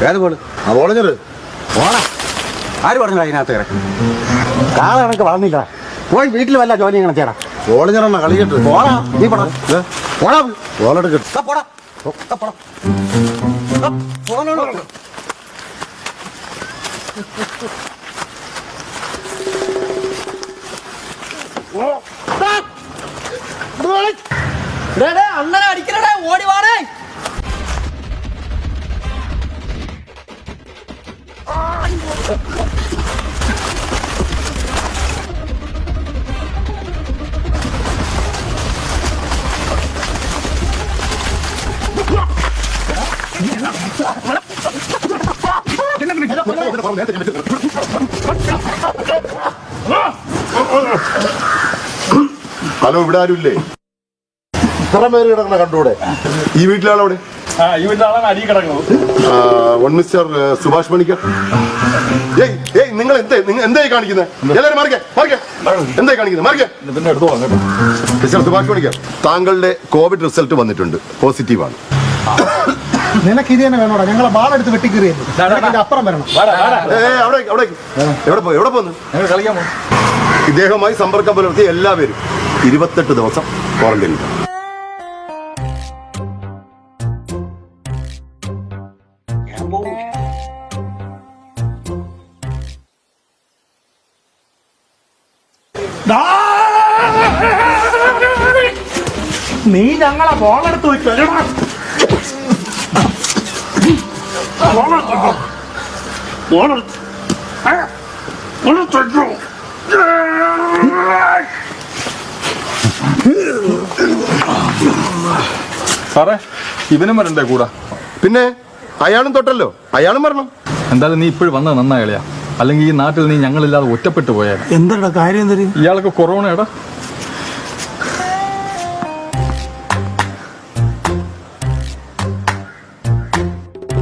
ഏത് ബോള്? ആ ബോളഞ്ഞത് പോടാ. ആര് പറഞ്ഞു അതിനകത്ത് കയറി? കാള കണക്ക് വളർന്നില്ല. പോയി വീട്ടിൽ വല്ല ജോലി ഇങ്ങനെ ചേടാ. ബോളഞ്ഞെണ്ണ കളിക്കട്ട് പോടാ. നീ പോടാ പോടാ. ബോളെടുക്കട്ടെ പോടാ. അണ്ണനെ അടിക്കണേ, ഓടി വാടേ. ഹലോ, ഇവിടെ ആരുമില്ലേ? ഇത്ര പേര് കിടക്കണ കണ്ടൂടെ? ഈ വീട്ടിലാളവിടെ? ഈ വീട്ടിലാണ് അരി കിടക്കുന്നത്. One mister Subhash Panicker. നിങ്ങൾ എന്തായി കാണിക്കുന്നത്? എല്ലാവരും എന്തായി കാണിക്കുന്നത്? മിസ്റ്റർ സുഭാഷ് പണിക്കർ, താങ്കളുടെ കോവിഡ് റിസൾട്ട് വന്നിട്ടുണ്ട്. പോസിറ്റീവാണ്. നിനക്ക് ഇത് തന്നെ വേണോടാ? ഞങ്ങളെ ബാളെടുത്ത് വെട്ടിക്കറിയുന്നു. അപ്പുറം വരണം. എവിടെ പോന്നു? കളിക്കാൻ പോകും. ഇദ്ദേഹവുമായി സമ്പർക്കം പുലർത്തിയ എല്ലാവരും 28 ദിവസം ക്വാറന്റൈനിൽ. നീ ഞങ്ങളെ ബോളെടുത്ത് വെച്ചോ. സാറേ, ഇവനും വരണ്ടേ കൂടാ? പിന്നെ അയാളും തൊട്ടല്ലോ, അയാളും വരണം. എന്തായാലും നീ ഇപ്പോഴും വന്നത് നന്നായിളയാ. അല്ലെങ്കിൽ ഈ നാട്ടിൽ നീ ഞങ്ങളില്ലാതെ ഒറ്റപ്പെട്ടു പോയാൽ. എന്താ കാര്യം? ഇയാൾക്ക് കൊറോണയുടെ